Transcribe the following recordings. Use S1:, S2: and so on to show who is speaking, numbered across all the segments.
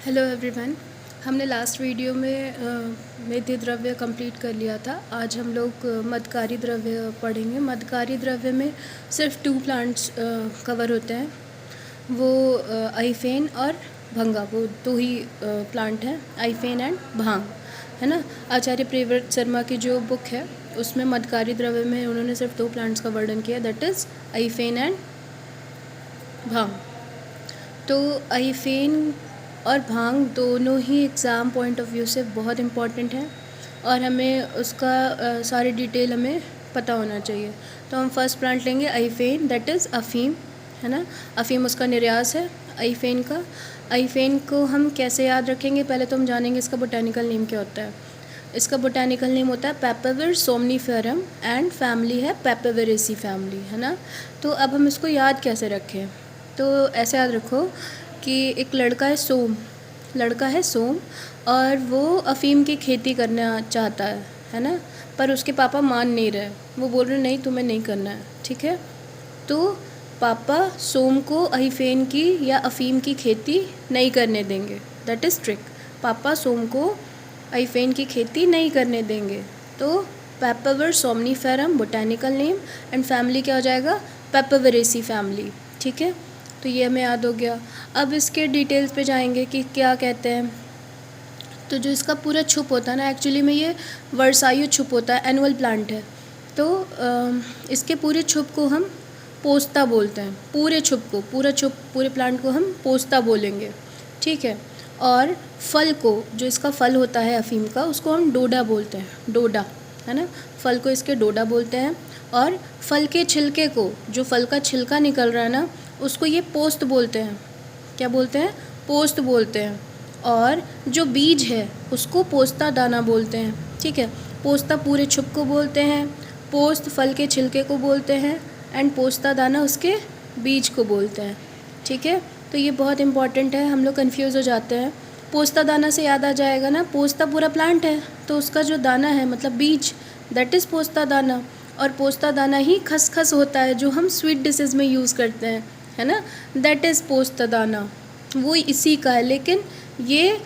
S1: Hello everyone. हमने last video में मेध्य द्रव्य कंप्लीट कर लिया था। आज हम लोग मदकारी द्रव्य पढ़ेंगे। मदकारी द्रव्य में सिर्फ 2 प्लांट्स कवर होते हैं, वो आइफेन और भंगा, वो 2 ही प्लांट हैं, आइफेन एंड भांग, है ना। आचार्य प्रियव्रत शर्मा की जो बुक है उसमें मदकारी द्रव्य में उन्होंने सिर्फ 2 प्लांट्स का वर्णन किया, दैट इज़ आइफेन एंड भांग। तो आइफेन और भांग दोनों ही एग्ज़ाम पॉइंट ऑफ व्यू से बहुत इम्पॉर्टेंट हैं और हमें उसका सारी डिटेल हमें पता होना चाहिए। तो हम फर्स्ट प्लांट लेंगे आइफेन, दैट इज़ अफ़ीम, है ना। अफ़ीम उसका निर्यास है आइफेन का। आइफेन को हम कैसे याद रखेंगे, पहले तो हम जानेंगे इसका बोटेनिकल नेम क्या होता है। इसका बोटेनिकल नेम होता है पेपावर सोमनीफेरम एंड फैमिली है पेपावरेसी फैमिली, है ना। तो अब हम इसको याद कैसे रखें, तो ऐसे याद रखो कि एक लड़का है सोम और वो अफ़ीम की खेती करना चाहता है ना। पर उसके पापा मान नहीं रहे, वो बोल रहे नहीं तुम्हें नहीं करना है, ठीक है। तो पापा सोम को आइफेन की या अफ़ीम की खेती नहीं करने देंगे, दैट इज़ ट्रिक। पापा सोम को आइफेन की खेती नहीं करने देंगे। तो Papaver somniferum botanical name and family क्या हो जाएगा, पेपावरेसी फैमिली, ठीक है। तो ये हमें याद हो गया। अब इसके डिटेल्स पे जाएंगे कि क्या कहते हैं। तो जो इसका पूरा छुप होता है ना, एक्चुअली में ये वर्षायु छुप होता है, एनुअल प्लांट है। तो इसके पूरे छुप को हम पोस्ता बोलते हैं। पूरे प्लांट को हम पोस्ता बोलेंगे, ठीक है। और फल को, जो इसका फल होता है अफ़ीम का, उसको हम डोडा बोलते हैं, डोडा, है ना। फल को इसके डोडा बोलते हैं। और फल के छिलके को, जो फल का छिलका निकल रहा है ना, उसको ये पोस्त बोलते हैं। क्या बोलते हैं, पोस्त बोलते हैं। और जो बीज है उसको पोस्ता दाना बोलते हैं, ठीक है। पोस्ता पूरे छुप को बोलते हैं, पोस्त फल के छिलके को बोलते हैं एंड पोस्ता दाना उसके बीज को बोलते हैं, ठीक है। तो ये बहुत इंपॉर्टेंट है, हम लोग कंफ्यूज हो जाते हैं। पोस्ता दाना से याद आ जाएगा ना, पोस्ता पूरा प्लांट है तो उसका जो दाना है मतलब बीज, दैट इज़ पोस्ता दाना। और पोस्ता दाना ही खसखस होता है जो हम स्वीट डिशेस में यूज़ करते हैं, है ना, दैट इज़ पोस्ता दाना, वो इसी का है। लेकिन ये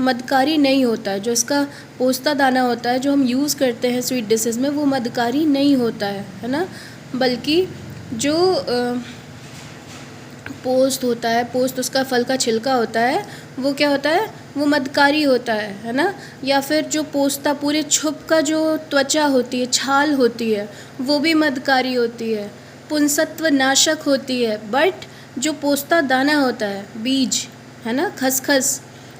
S1: मदकारी नहीं होता है। जो इसका पोस्ता दाना होता है जो हम यूज़ करते हैं स्वीट डिशेस में, वो मदकारी नहीं होता है ना। बल्कि जो पोस्त होता है, पोस्त उसका फल का छिलका होता है, वो क्या होता है, वो मदकारी होता है ना। या फिर जो पोस्ता पूरे छुप का जो त्वचा होती है, छाल होती है, वो भी मदकारी होती है, पुंसत्व नाशक होती है। बट जो पोस्ता दाना होता है, बीज, है ना, खसखस,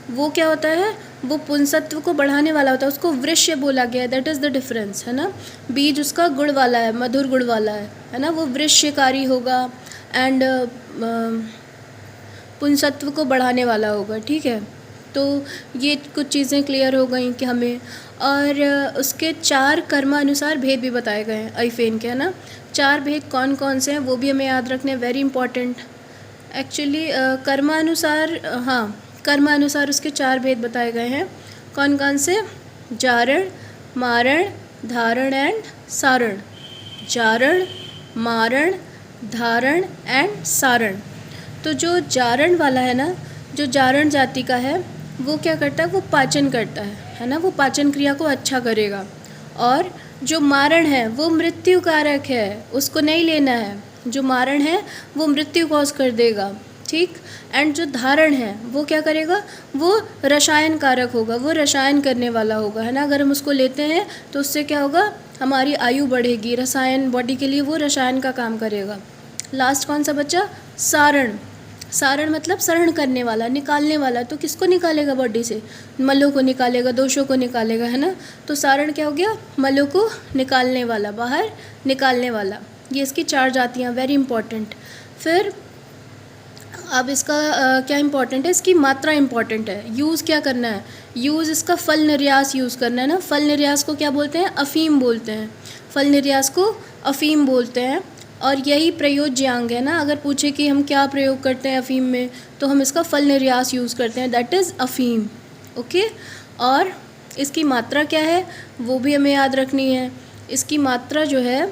S1: वो क्या होता है, वो पुंसत्व को बढ़ाने वाला होता है, उसको वृक्ष बोला गया है, दैट इज़ द डिफरेंस, है ना। बीज उसका गुड़ वाला है, मधुर गुड़ वाला है ना, वो वृक्षकारी होगा एंड पुंसत्व को बढ़ाने वाला होगा, ठीक है। तो ये कुछ चीज़ें क्लियर हो गई कि हमें, और उसके 4 कर्मानुसार भेद भी बताए गए हैं आइफेन के, है ना। 4 भेद कौन कौन से हैं वो भी हमें याद रखने, वेरी इंपॉर्टेंट एक्चुअली। कर्मानुसार, हाँ, कर्मानुसार उसके 4 भेद बताए गए हैं। कौन कौन से, जारण, मारण, धारण एंड सारण। जारण, मारण, धारण एंड सारण। तो जो जारण वाला है ना, जो जारण जाति का है, वो क्या करता है, वो पाचन करता है ना, वो पाचन क्रिया को अच्छा करेगा। और जो मारण है वो मृत्यु कारक है, उसको नहीं लेना है। जो मारण है वो मृत्यु कॉज कर देगा, ठीक। एंड जो धारण है वो क्या करेगा, वो रसायन कारक होगा, वो रसायन करने वाला होगा, है ना। अगर हम उसको लेते हैं तो उससे क्या होगा, हमारी आयु बढ़ेगी, रसायन बॉडी के लिए वो रसायन का काम करेगा। लास्ट कौन सा बच्चा, सारण। सारण मतलब सरण करने वाला, निकालने वाला। तो किसको निकालेगा बॉडी से, मलों को निकालेगा, दोषों को निकालेगा, है ना। तो सारण क्या हो गया, मलों को निकालने वाला, बाहर निकालने वाला। ये इसकी 4 जातियाँ, वेरी इंपॉर्टेंट। फिर अब इसका क्या इंपॉर्टेंट है, इसकी मात्रा इंपॉर्टेंट है। यूज़ क्या करना है, यूज़ इसका फल निर्यास यूज़ करना है ना। फल निर्यास को क्या बोलते हैं, अफ़ीम बोलते हैं। फल निर्यास को अफ़ीम बोलते हैं। और यही प्रयोज्यांग है ना। अगर पूछे कि हम क्या प्रयोग करते हैं अफ़ीम में, तो हम इसका फल निर्यास यूज़ करते हैं, दैट इज़ अफ़ीम, ओके। और इसकी मात्रा क्या है वो भी हमें याद रखनी है। इसकी मात्रा जो है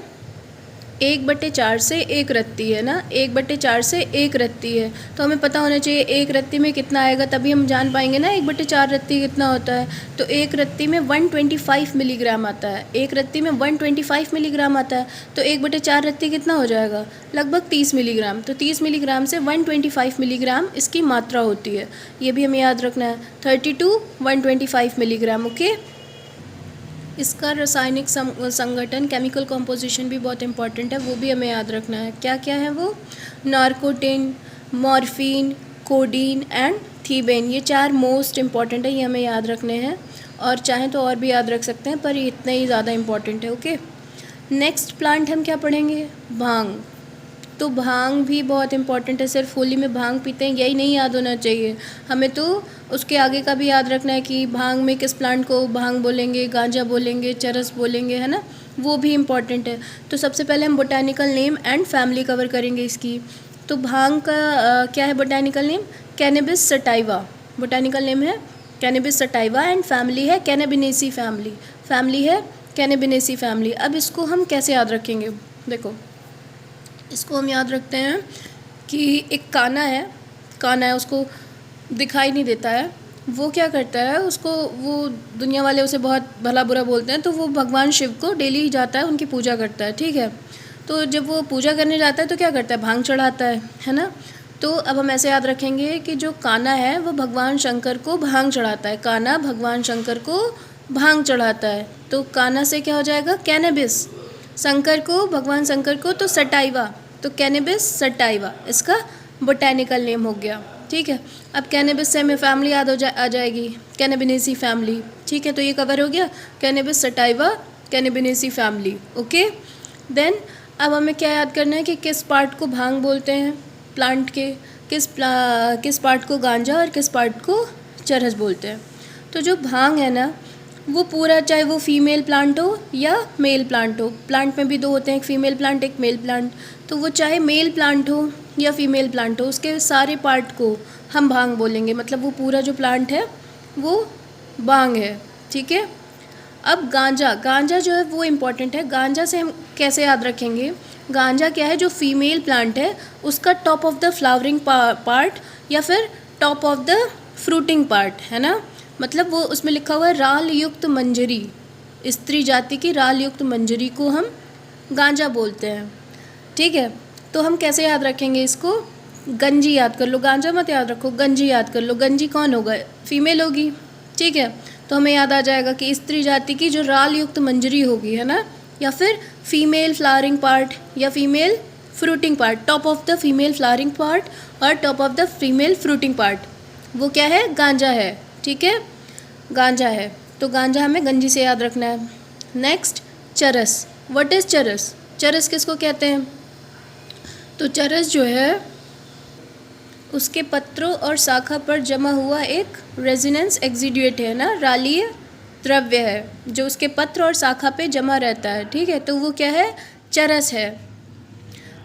S1: 1/4 से 1 रत्ती है ना, 1/4 से 1 रत्ती है, तो हमें पता होना चाहिए 1 रत्ती में कितना आएगा, तभी हम जान पाएंगे ना 1/4 रत्ती कितना होता है। तो 1 रत्ती में 125 मिलीग्राम आता है, 1 रत्ती में 125 मिलीग्राम आता है, तो 1/4 रत्ती कितना हो जाएगा, लगभग 30 मिलीग्राम। तो 30 मिलीग्राम से 125 मिलीग्राम इसकी मात्रा होती है, ये भी हमें याद रखना है। 30 to 125 मिलीग्राम। ओके, इसका रासायनिक संगठन, केमिकल कॉम्पोजिशन भी बहुत इंपॉर्टेंट है, वो भी हमें याद रखना है। क्या क्या है वो, नार्कोटिन, मॉर्फिन, कोडीन एंड थीबेन, ये 4 मोस्ट इम्पॉर्टेंट है, ये हमें याद रखने हैं। और चाहें तो और भी याद रख सकते हैं, पर ये इतने ही ज़्यादा इम्पॉर्टेंट है। ओके, नेक्स्ट प्लांट हम क्या पढ़ेंगे, भांग। तो भांग भी बहुत इंपॉर्टेंट है, सिर्फ होली में भांग पीते हैं यही नहीं याद होना चाहिए हमें, तो उसके आगे का भी याद रखना है कि भांग में किस प्लांट को भांग बोलेंगे, गांजा बोलेंगे, चरस बोलेंगे, है ना, वो भी इम्पॉर्टेंट है। तो सबसे पहले हम botanical name and family cover करेंगे इसकी। तो भांग का क्या है botanical name, cannabis sativa, botanical name है कैनबिस सटाइवा एंड फैमिली है कैनाबिनेसी फैमिली, फैमिली है कैनाबिनेसी फैमिली। अब इसको हम कैसे याद रखेंगे, देखो इसको हम याद रखते हैं कि एक काना है, उसको दिखाई नहीं देता है, वो क्या करता है, उसको वो दुनिया वाले उसे बहुत भला बुरा बोलते हैं, तो वो भगवान शिव को डेली जाता है, उनकी पूजा करता है, ठीक है। तो जब वो पूजा करने जाता है तो क्या करता है, भांग चढ़ाता है ना। तो अब हम ऐसे याद रखेंगे कि जो काना है वो भगवान शंकर को भांग चढ़ाता है, काना भगवान शंकर को भांग चढ़ाता है, तो काना से क्या हो जाएगा, कैनबिस, शंकर को, भगवान शंकर को तो सटाइवा, तो कैनबिस सटाइवा इसका बोटेनिकल नेम हो गया, ठीक है। अब कैनबिस से हमें फैमिली याद आ जाएगी, कैनाबिनेसी फैमिली, ठीक है। तो ये कवर हो गया, Cannabis sativa Cannabinaceae family. Okay, then अब हमें क्या याद करना है कि किस पार्ट को भांग बोलते हैं प्लांट के, किस पार्ट को गांजा और किस पार्ट को चरस बोलते हैं। तो जो भांग है ना वो पूरा, चाहे वो फीमेल प्लांट हो या मेल प्लांट हो, प्लांट में भी 2 होते हैं, एक फीमेल प्लांट एक मेल प्लांट, तो वो चाहे मेल प्लांट हो या फीमेल प्लांट हो, उसके सारे पार्ट को हम भांग बोलेंगे, मतलब वो पूरा जो प्लांट है वो भांग है, ठीक है। अब गांजा जो है वो इम्पॉर्टेंट है, गांजा से हम कैसे याद रखेंगे, गांजा क्या है, जो फीमेल प्लांट है उसका top of the flowering part या फिर top of the fruiting part, है ना, मतलब वो उसमें लिखा हुआ है राल युक्त मंजरी, स्त्री जाति की राल युक्त मंजरी को हम गांजा बोलते हैं, ठीक है। तो हम कैसे याद रखेंगे इसको, गंजी याद कर लो, गांजा मत याद रखो, गंजी याद कर लो, गंजी कौन होगा, फीमेल होगी, ठीक है। तो हमें याद आ जाएगा कि स्त्री जाति की जो राल युक्त मंजरी होगी, है ना, या फिर फीमेल फ्लावरिंग पार्ट या female fruiting part, top of the female flowering part और top of the female fruiting part, वो क्या है, गांजा है, ठीक है, गांजा है। तो गांजा हमें गंजी से याद रखना है। नेक्स्ट, चरस, व्हाट इज़ चरस, चरस किसको कहते हैं, तो चरस जो है उसके पत्रों और शाखा पर जमा हुआ एक रेजिनेंस एक्सिड्यूट है ना, रालीय द्रव्य है जो उसके पत्र और शाखा पे जमा रहता है, ठीक है, तो वो क्या है, चरस है।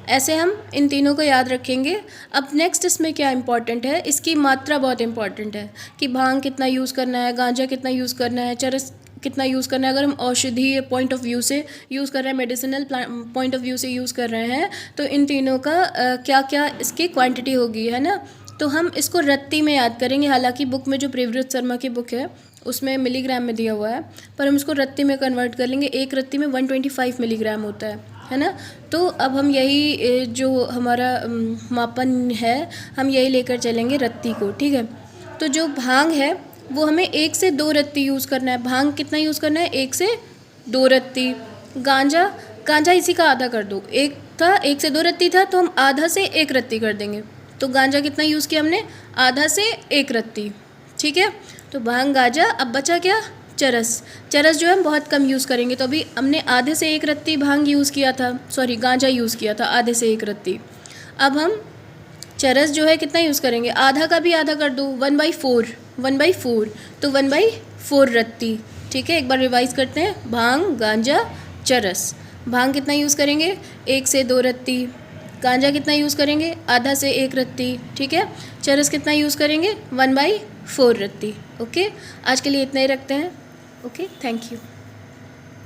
S1: ऐसे हम इन तीनों को याद रखेंगे। अब नेक्स्ट इसमें क्या इंपॉर्टेंट है, इसकी मात्रा बहुत इंपॉर्टेंट है कि भांग कितना यूज़ करना है, गांजा कितना यूज़ करना है, चरस कितना यूज़ करना है। अगर हम औषधीय पॉइंट ऑफ व्यू से यूज़ कर रहे हैं, मेडिसिनल पॉइंट ऑफ व्यू से यूज़ कर रहे हैं, तो इन तीनों का क्या क्या इसकी क्वांटिटी होगी, है ना। तो हम इसको रत्ती में याद करेंगे, हालांकि बुक में जो प्रियव्रत शर्मा की बुक है उसमें मिलीग्राम में दिया हुआ है, पर हम इसको रत्ती में कन्वर्ट कर लेंगे। एक रत्ती में 125 मिलीग्राम होता है ना। तो अब हम यही जो हमारा मापन है हम यही लेकर चलेंगे रत्ती को, ठीक है। तो जो भांग है वो हमें 1 से 2 रत्ती यूज़ करना है। भांग कितना यूज़ करना है, 1 से 2 रत्ती। गांजा इसी का आधा कर दो, 1 से 2 रत्ती था तो हम आधा से 1 रत्ती कर देंगे। तो गांजा कितना यूज़ किया हमने, आधा से 1 रत्ती, ठीक है। तो भांग गांजा, अब बचा क्या, चरस जो है हम बहुत कम यूज़ करेंगे। तो अभी हमने आधे से 1 रत्ती भांग यूज़ किया था, सॉरी गांजा यूज़ किया था आधे से 1 रत्ती। अब हम चरस जो है कितना यूज़ करेंगे, आधा का भी आधा कर दो, 1/4 तो 1/4 रत्ती, ठीक है। एक बार रिवाइज करते हैं, भांग गांजा चरस। भांग कितना यूज़ करेंगे, 1 से 2 रत्ती। गांजा कितना यूज़ करेंगे, आधा से 1 रत्ती, ठीक है। चरस कितना यूज़ करेंगे, 1/4 रत्ती। ओके, आज के लिए इतना ही रखते हैं। Okay, thank you.